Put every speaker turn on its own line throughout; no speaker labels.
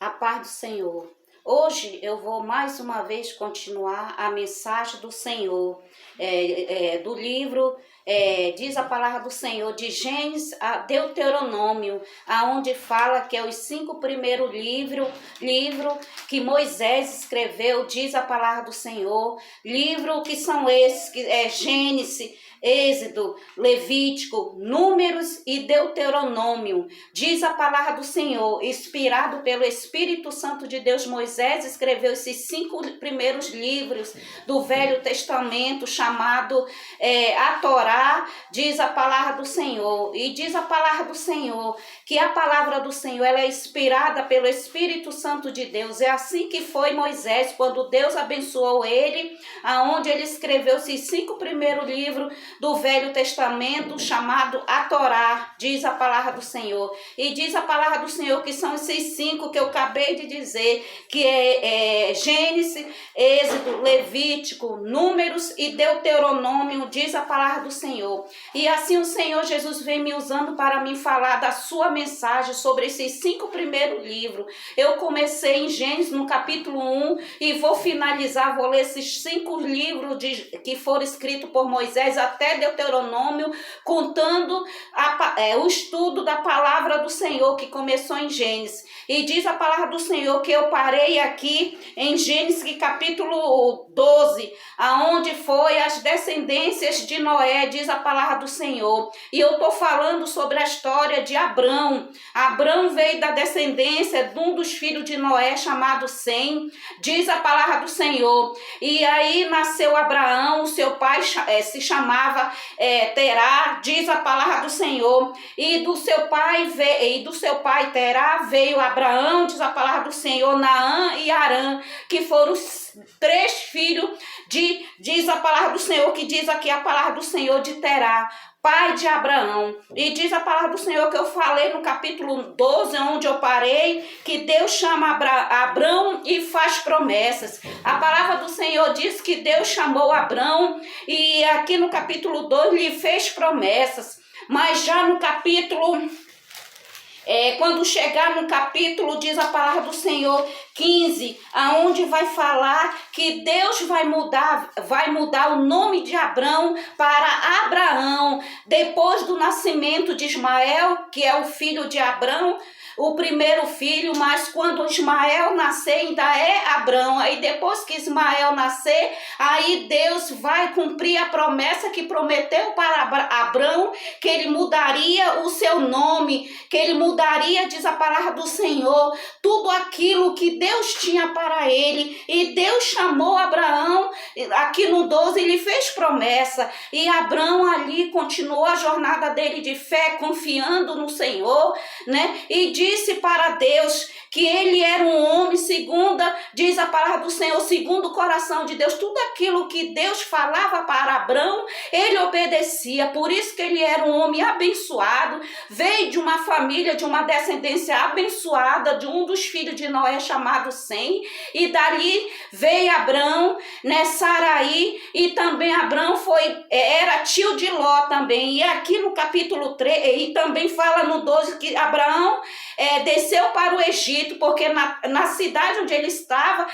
A paz do Senhor. Hoje eu vou mais uma vez continuar a mensagem do Senhor, do livro, diz a palavra do Senhor, de Gênesis a Deuteronômio, aonde fala que é os 5 primeiros livro que Moisés escreveu, diz a palavra do Senhor, livro que são esses, que é Gênesis, Êxodo, Levítico, Números e Deuteronômio. Diz a palavra do Senhor, inspirado pelo Espírito Santo de Deus, Moisés escreveu esses 5 primeiros livros do Velho Testamento, chamado a Torá, diz a palavra do Senhor. E diz a palavra do Senhor, que a palavra do Senhor ela é inspirada pelo Espírito Santo de Deus. É assim que foi Moisés, quando Deus abençoou ele, aonde ele escreveu esses 5 primeiros livros do Velho Testamento, chamado a Torá, diz a palavra do Senhor. E diz a palavra do Senhor que são esses 5 que eu acabei de dizer, que é Gênesis, Êxodo, Levítico, Números e Deuteronômio, diz a palavra do Senhor. E assim o Senhor Jesus vem me usando para me falar da sua mensagem sobre esses 5 primeiros livros. Eu comecei em Gênesis no capítulo 1 e vou finalizar, vou ler esses 5 livros que foram escritos por Moisés até Deuteronômio, contando o estudo da palavra do Senhor que começou em Gênesis. E diz a palavra do Senhor que eu parei aqui em Gênesis capítulo 12, aonde foi as descendências de Noé, diz a palavra do Senhor. E eu estou falando sobre a história de Abrão. Abrão veio da descendência de um dos filhos de Noé, chamado Sem, diz a palavra do Senhor. E aí nasceu Abraão, seu pai se chamava Terá, diz a palavra do Senhor. E do seu pai Terá veio Abraão, diz a palavra do Senhor, Naã e Arã, que foram os 3 filhos diz a palavra do Senhor, que diz aqui a palavra do Senhor de Terá, pai de Abraão. E diz a palavra do Senhor que eu falei no capítulo 12, onde eu parei, que Deus chama Abrão e faz promessas. A palavra do Senhor diz que Deus chamou Abrão e aqui no capítulo 2 lhe fez promessas. Mas já no capítulo quando chegar no capítulo, diz a palavra do Senhor 15, aonde vai falar que Deus vai mudar o nome de Abrão para Abraão, depois do nascimento de Ismael, que é o filho de Abrão, o primeiro filho, mas quando Ismael nascer ainda é Abrão. Aí depois que Ismael nascer, aí Deus vai cumprir a promessa que prometeu para Abrão, que ele mudaria o seu nome, que ele mudaria, diz a palavra do Senhor, tudo aquilo que Deus tinha para ele. E Deus chamou Abraão, aqui no 12 ele fez promessa, e Abrão ali continuou a jornada dele de fé, confiando no Senhor, né? E disse para Deus que ele era um homem diz a palavra do Senhor, segundo o coração de Deus. Tudo aquilo que Deus falava para Abrão, ele obedecia. Por isso que ele era um homem abençoado, veio de uma família, de uma descendência abençoada, de um dos filhos de Noé chamado Sem, e dali veio Abrão, né, Saraí, e também Abrão era tio de Ló também. E aqui no capítulo 3, e também fala no 12 que Abraão desceu para o Egito, porque na cidade onde ele estava,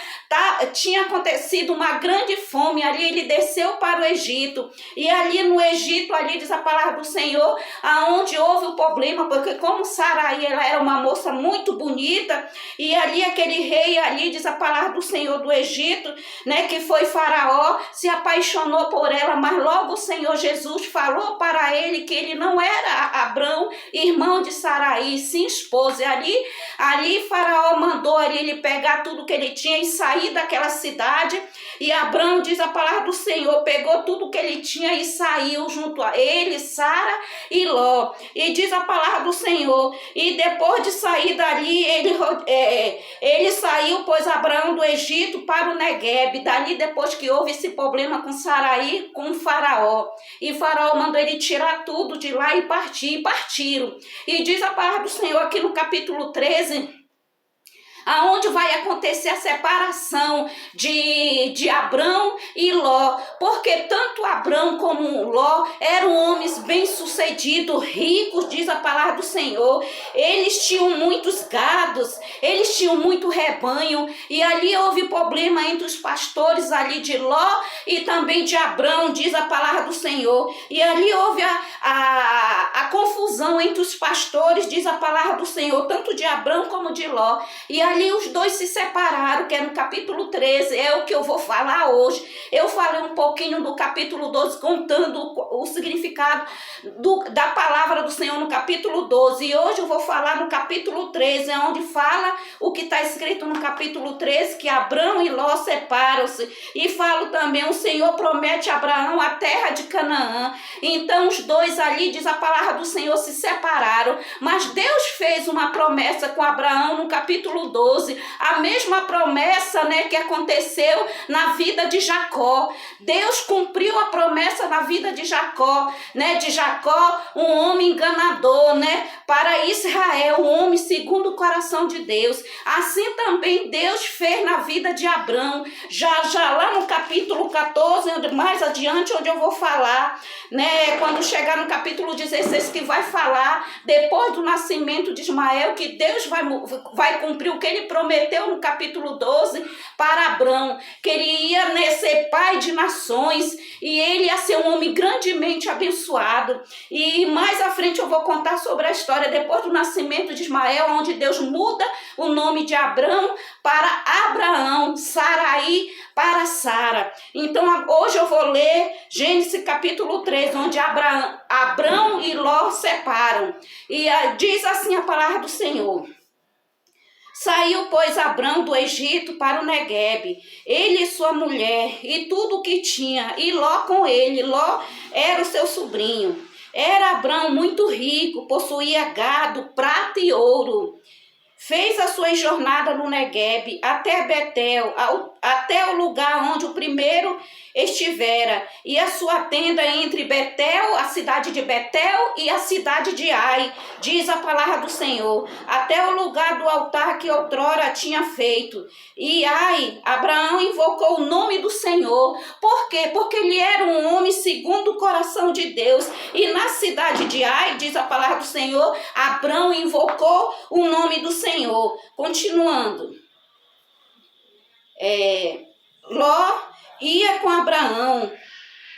tinha acontecido uma grande fome. Ali ele desceu para o Egito, e ali no Egito, ali diz a palavra do Senhor, aonde houve o problema, porque como Saraí, ela era uma moça muito bonita, e ali aquele rei, ali diz a palavra do Senhor do Egito, né, que foi Faraó, se apaixonou por ela, mas logo o Senhor Jesus falou para ele que ele não era Abrão, irmão de Saraí, sim esposa. E ali Faraó mandou ele pegar tudo que ele tinha e sair daquela cidade. E Abrão, diz a palavra do Senhor, pegou tudo que ele tinha e saiu junto a ele, Sara e Ló. E diz a palavra do Senhor, e depois de sair dali, ele saiu, pois Abraão, do Egito para o Neguebe. Dali, depois que houve esse problema com Saraí, com Faraó. E Faraó mandou ele tirar tudo de lá e partir. E partiram. E diz a palavra do Senhor aqui no capítulo 13, aonde vai acontecer a separação de Abrão e Ló, porque tanto Abrão como Ló eram homens bem-sucedidos, ricos, diz a palavra do Senhor. Eles tinham muitos gados, eles tinham muito rebanho, e ali houve problema entre os pastores ali de Ló e também de Abrão, diz a palavra do Senhor. E ali houve a confusão entre os pastores, diz a palavra do Senhor, tanto de Abrão como de Ló. E ali os dois se separaram, que é no capítulo 13, é o que eu vou falar hoje. Eu falei um pouquinho do capítulo 12, contando o significado da palavra do Senhor no capítulo 12. E hoje eu vou falar no capítulo 13, é onde fala o que está escrito no capítulo 13, que Abrão e Ló separam-se. E falo também, o Senhor promete a Abraão a terra de Canaã. Então os dois ali, diz a palavra do Senhor, se separaram. Mas Deus fez uma promessa com Abraão no capítulo 12. A mesma promessa, né, que aconteceu na vida de Jacó. Deus cumpriu a promessa na vida de Jacó, né? De Jacó, um homem enganador, né? Para Israel, um homem segundo o coração de Deus. Assim também Deus fez na vida de Abrão. Já lá no capítulo 14, mais adiante, onde eu vou falar, né? Quando chegar no capítulo 16, que vai falar depois do nascimento de Ismael, que Deus vai cumprir o que ele prometeu no capítulo 12 para Abrão, que ele ia, né, ser pai de nações, e ele ia ser um homem grandemente abençoado. E mais à frente eu vou contar sobre a história depois do nascimento de Ismael, onde Deus muda o nome de Abrão para Abraão, Sarai para Sara. Então hoje eu vou ler Gênesis capítulo 3, onde Abrão e Ló separam. E diz assim a palavra do Senhor. Saiu, pois, Abrão do Egito para o Neguebe, ele e sua mulher, e tudo o que tinha, e Ló com ele. Ló era o seu sobrinho. Era Abrão muito rico, possuía gado, prata e ouro. Fez a sua jornada no Neguebe até Betel, até o lugar onde o primeiro estivera, e a sua tenda entre Betel, a cidade de Betel, e a cidade de Ai, diz a palavra do Senhor, até o lugar do altar que outrora tinha feito. E Ai, Abraão invocou o nome do Senhor. Por quê? Porque ele era um homem segundo o coração de Deus. E na cidade de Ai, diz a palavra do Senhor, Abraão invocou o nome do Senhor. Continuando. Ló ia com Abraão,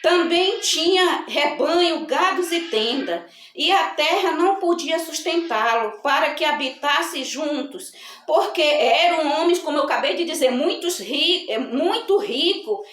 também tinha rebanho, gados e tenda, e a terra não podia sustentá-lo para que habitasse juntos, porque eram homens, como eu acabei de dizer, muito rico,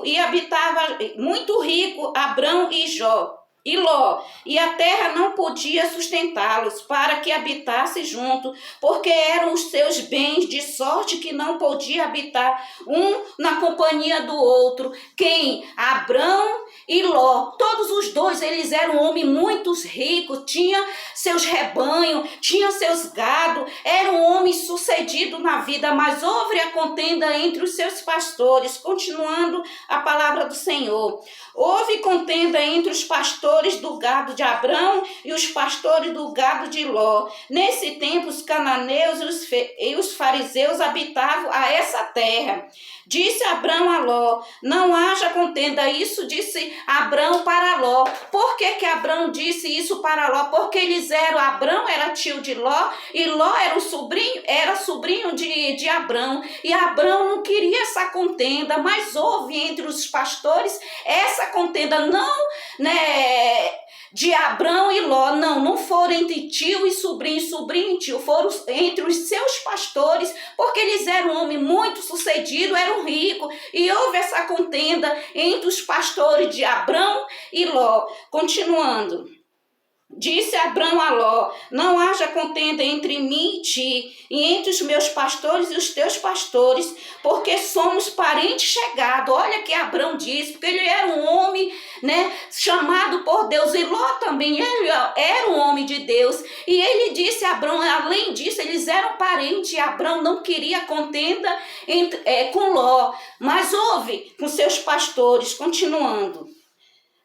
e habitava muito rico Abrão e Ló, e a terra não podia sustentá-los para que habitasse junto, porque eram os seus bens, de sorte que não podia habitar um na companhia do outro. Quem? Abrão e Ló. Todos os dois, eles eram homens muito ricos, tinham seus rebanhos, tinham seus gados, eram homens sucedidos na vida, mas houve a contenda entre os seus pastores. Continuando a palavra do Senhor. Houve contenda entre os pastores do gado de Abrão e os pastores do gado de Ló. Nesse tempo, os cananeus e os fariseus habitavam a essa terra. Disse Abrão a Ló, não haja contenda. Isso disse Abrão para Ló. Por que Abrão disse isso para Ló? Porque Abrão era tio de Ló, e Ló era sobrinho de Abrão. E Abrão não queria essa contenda, mas houve entre os pastores essa contenda, não, né, de Abrão e Ló, não foram entre tio e sobrinho e tio, foram entre os seus pastores, porque eles eram homens muito sucedidos, eram ricos, e houve essa contenda entre os pastores de Abrão e Ló. Continuando. Disse Abrão a Ló, não haja contenda entre mim e ti, e entre os meus pastores e os teus pastores, porque somos parentes chegados. Olha que Abrão disse, porque ele era um homem, né, chamado por Deus, e Ló também, ele era um homem de Deus. E ele disse a Abrão, além disso, eles eram parentes, e Abrão não queria contenda com Ló, mas houve com seus pastores. Continuando.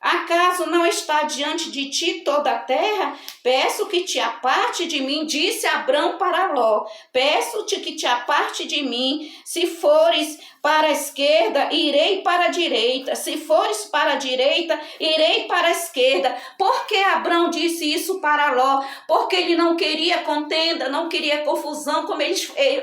Acaso não está diante de ti toda a terra? Peço que te aparte de mim, disse Abrão para Ló. Peço-te que te aparte de mim. Se fores para a esquerda, irei para a direita. Se fores para a direita, irei para a esquerda. Por que Abrão disse isso para Ló? Porque ele não queria contenda, não queria confusão, como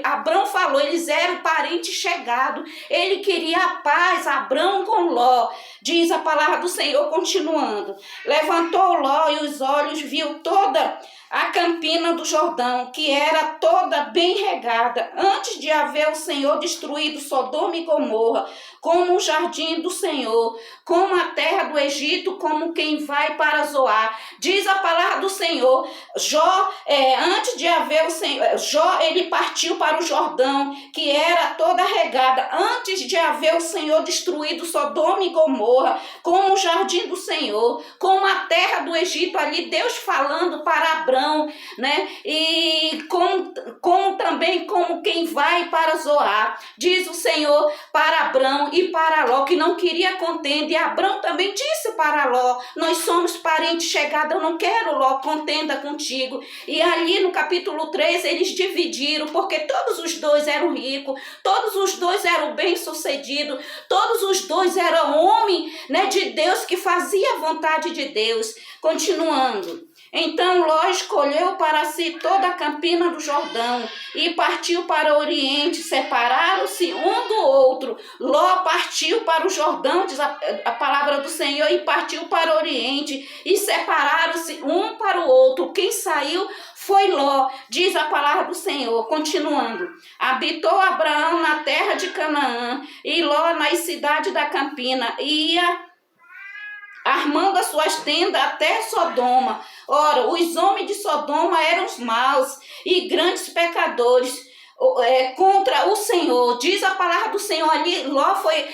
Abrão falou, eles eram parentes chegados. Ele queria a paz, Abrão com Ló. Diz a palavra do Senhor, continuando. Levantou Ló e os olhos, viu toda a campina do Jordão, que era toda bem regada, antes de haver o Senhor destruído Sodoma e Gomorra, como o jardim do Senhor, como a terra do Egito, como quem vai para Zoar. Diz a palavra do Senhor, antes de haver o Senhor, ele partiu para o Jordão, que era toda regada, antes de haver o Senhor destruído Sodoma e Gomorra, como o jardim do Senhor, como a terra do Egito, ali Deus falando para Abrão, né? E como também como quem vai para Zoar. Diz o Senhor para Abrão e para Ló, que não queria contenda, e Abrão também disse para Ló, nós somos parentes chegados, eu não quero, Ló, contenda contigo. E ali no capítulo 3 eles dividiram, porque todos os dois eram ricos, todos os dois eram bem-sucedidos, todos os dois eram homens, né, de Deus, que fazia a vontade de Deus. Continuando. Então Ló escolheu para si toda a campina do Jordão e partiu para o oriente, separaram-se um do outro. Ló partiu para o Jordão, diz a palavra do Senhor, e partiu para o oriente, e separaram-se um para o outro. Quem saiu foi Ló, diz a palavra do Senhor. Continuando. Habitou Abraão na terra de Canaã, e Ló nas cidades da campina, e ia armando as suas tendas até Sodoma. Ora, os homens de Sodoma eram os maus e grandes pecadores contra o Senhor. Diz a palavra do Senhor ali, Ló foi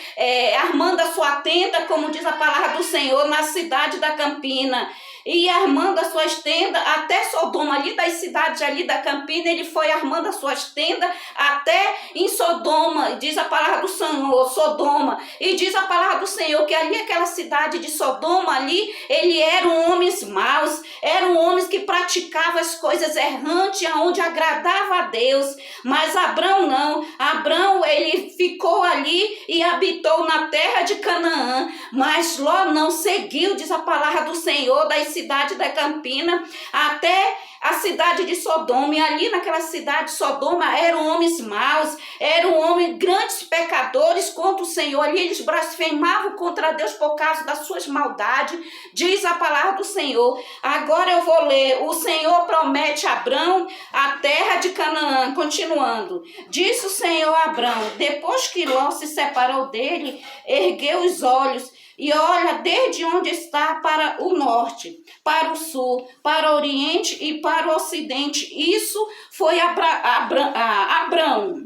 armando a sua tenda, como diz a palavra do Senhor, na cidade da campina. E armando as suas tendas até Sodoma, ali das cidades ali da campina, ele foi armando as suas tendas até em Sodoma, diz a palavra do Senhor, Sodoma. E diz a palavra do Senhor que ali, aquela cidade de Sodoma ali, ele eram homens maus, eram homens que praticavam as coisas errantes, aonde agradava a Deus. Mas Abrão não, Abrão ele ficou ali e habitou na terra de Canaã, mas Ló não seguiu, diz a palavra do Senhor, das cidade da campina até a cidade de Sodoma. E ali naquela cidade de Sodoma eram homens maus, eram homens grandes pecadores contra o Senhor. Ali eles blasfemavam contra Deus por causa das suas maldades. Diz a palavra do Senhor. Agora eu vou ler. O Senhor promete a Abrão a terra de Canaã. Continuando. Disse o Senhor a Abrão, depois que Ló se separou dele, ergueu os olhos e olha desde onde está para o norte, para o sul, para o oriente e para o ocidente. Isso foi Abrão.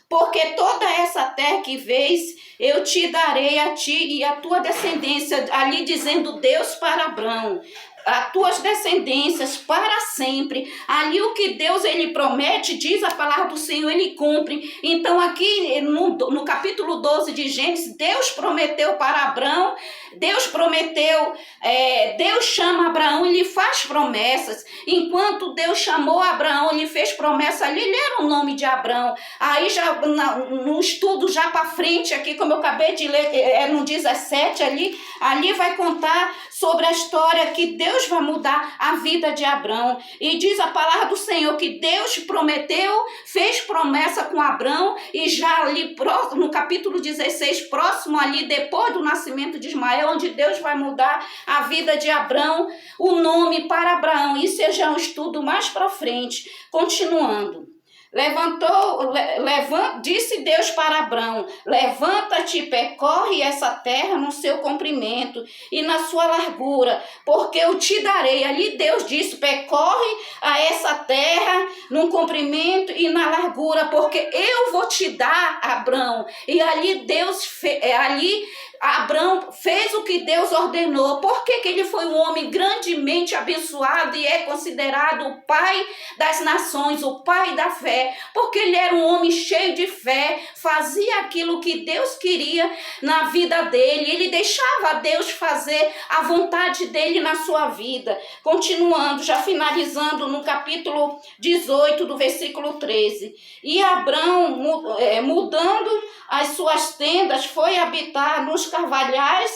Porque toda essa terra que vês, eu te darei a ti e a tua descendência, ali dizendo Deus para Abrão, as tuas descendências para sempre. Ali o que Deus ele promete, diz a palavra do Senhor, ele cumpre. Então aqui no capítulo 12 de Gênesis, Deus prometeu para Abrão, Deus prometeu, Deus chama Abraão e lhe faz promessas. Enquanto Deus chamou Abraão, ele fez promessa ali, ele era o nome de Abrão. Aí já no estudo já para frente aqui, como eu acabei de ler, no 17 ali vai contar sobre a história que Deus vai mudar a vida de Abrão. E diz a palavra do Senhor que Deus prometeu, fez promessa com Abrão, e já ali no capítulo 16, próximo ali, depois do nascimento de Ismael, onde Deus vai mudar a vida de Abrão, o nome para Abraão. Isso já é um estudo mais para frente. Continuando. Disse Deus para Abrão, levanta-te, percorre essa terra no seu comprimento e na sua largura, porque eu te darei. Ali Deus disse, percorre a essa terra no comprimento e na largura, porque eu vou te dar, Abrão. E ali Abraão fez o que Deus ordenou. Por que ele foi um homem grandemente abençoado e é considerado o pai das nações, o pai da fé? Porque ele era um homem cheio de fé, fazia aquilo que Deus queria na vida dele. Ele deixava Deus fazer a vontade dele na sua vida. Continuando, já finalizando no capítulo 18, do versículo 13. E Abraão, mudando as suas tendas, foi habitar nos carvalhais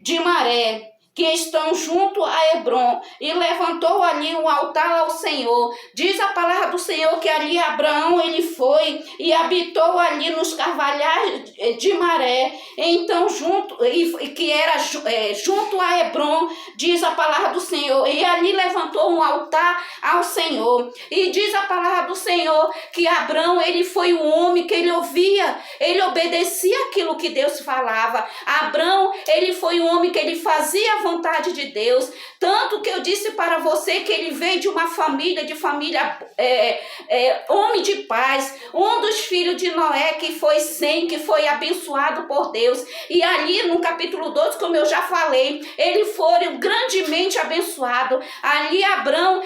de Maré, que estão junto a Hebrom, e levantou ali um altar ao Senhor. Diz a palavra do Senhor que ali Abraão ele foi e habitou ali nos carvalhais de Maré, então que era junto a Hebrom, diz a palavra do Senhor, e ali levantou um altar ao Senhor. E diz a palavra do Senhor que Abraão ele foi um homem que ele ouvia, ele obedecia aquilo que Deus falava. Abraão ele foi um homem que ele fazia a vontade de Deus, tanto que eu disse para você que ele veio de uma família, homem de paz, um dos filhos de Noé, que foi Sem, que foi abençoado por Deus. E ali no capítulo 12, como eu já falei, ele foi grandemente abençoado. Ali Abraão,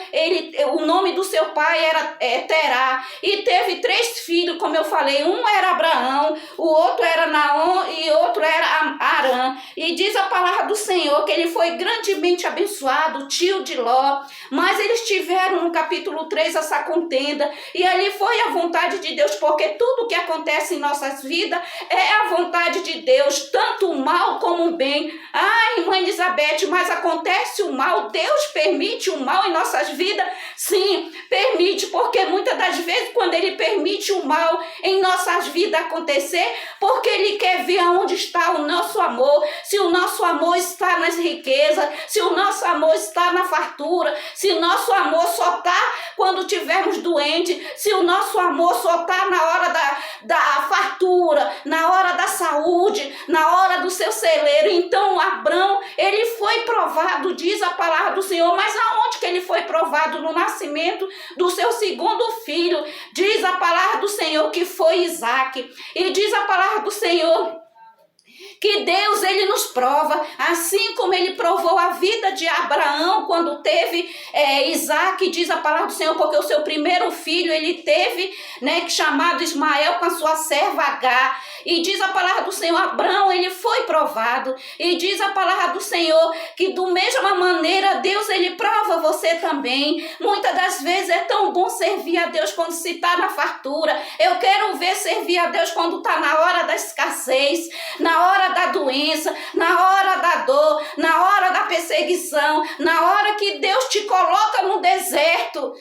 o nome do seu pai era Terá, e teve 3 filhos, como eu falei, um era Abraão, o outro era Naom e outro era Arã. E diz a palavra do Senhor que ele foi grandemente abençoado, tio de Ló, mas eles tiveram no capítulo 3 essa contenda, e ali foi a vontade de Deus, porque tudo que acontece em nossas vidas é a vontade de Deus, tanto o mal como o bem. Ai, irmã Elizabeth, mas acontece o mal, Deus permite o mal em nossas vidas? Sim, permite, porque muitas das vezes quando ele permite o mal em nossas vidas acontecer, porque ele quer ver aonde está o nosso amor, se o nosso amor está nas riquezas, se o nosso amor está na fartura, se o nosso amor só está quando estivermos doentes, se o nosso amor só está na hora da fartura, na hora da saúde, na hora do seu celeiro. Então Abraão, ele foi provado, diz a palavra do Senhor, mas aonde que ele foi provado? No nascimento do seu segundo filho, diz a palavra do Senhor que foi Isaque, e diz a palavra do Senhor que Deus ele nos prova, assim como ele provou a vida de Abraão quando teve Isaque, diz a palavra do Senhor, porque o seu primeiro filho ele teve, chamado Ismael com a sua serva Agar, e diz a palavra do Senhor, Abraão ele foi provado, e diz a palavra do Senhor que do mesma maneira Deus ele prova você também. Muitas das vezes é tão bom servir a Deus quando se está na fartura. Eu quero ver servir a Deus quando está na hora da escassez, na hora da doença, na hora da dor, na hora da perseguição, na hora que Deus te coloca no deserto.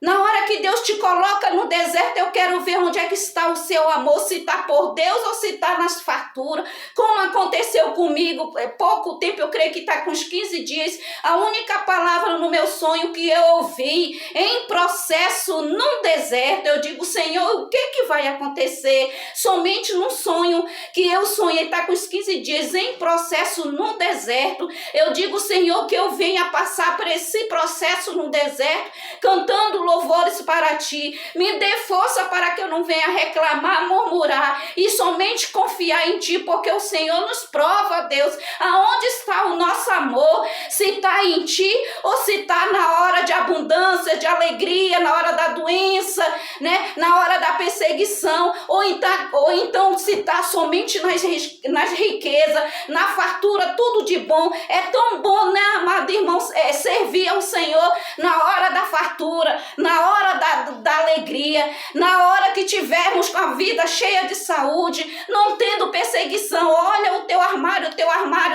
Na hora que Deus te coloca no deserto, eu quero ver onde é que está o seu amor, se está por Deus ou se está nas farturas, como aconteceu comigo, pouco tempo, eu creio que está com uns 15 dias, a única palavra no meu sonho que eu ouvi, em processo num deserto, eu digo, Senhor, o que vai acontecer? Somente num sonho que eu sonhei, está com uns 15 dias, em processo num deserto, eu digo, Senhor, que eu venha passar por esse processo no deserto, cantando louvores para ti, me dê força para que eu não venha reclamar, murmurar e somente confiar em ti, porque o Senhor nos prova, Deus, aonde está o nosso amor, se está em ti ou se está na hora de abundância, de alegria, na hora da doença, na hora da perseguição, ou então se está somente nas riquezas, na fartura, tudo de bom. É tão bom, amado irmão, servir ao Senhor na hora da fartura, na hora da alegria, na hora que tivermos com a vida cheia de saúde, não tendo perseguição. Olha, o teu armário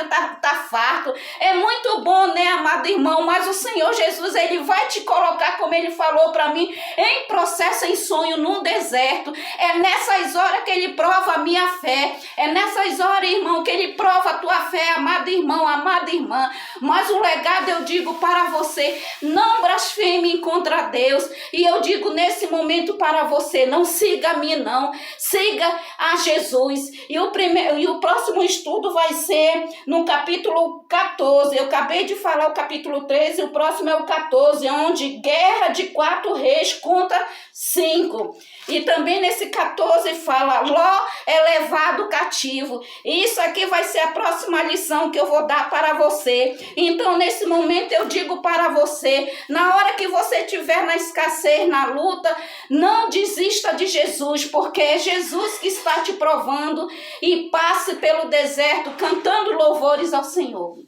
tá farto. É muito bom, amado irmão, mas o Senhor Jesus, ele vai te colocar, como ele falou para mim, em processo, em sonho, num deserto. É nessas horas que ele prova a minha fé. É nessas horas, irmão, que ele prova a tua fé, amado irmão, amada irmã. Mas o legado, eu digo para você, não blasfeme contra Deus. E eu digo nesse momento para você, não siga a mim não, siga a Jesus. E o próximo estudo vai ser no capítulo 14. Eu acabei de falar o capítulo 13, o próximo é o 14, onde guerra de 4 reis contra 5. E também nesse 14 fala, Ló é levado levado cativo. Isso aqui vai ser a próxima lição que eu vou dar para você. Então, nesse momento, eu digo para você, na hora que você estiver na escassez, na luta, não desista de Jesus, porque é Jesus que está te provando, e passe pelo deserto cantando louvores ao Senhor.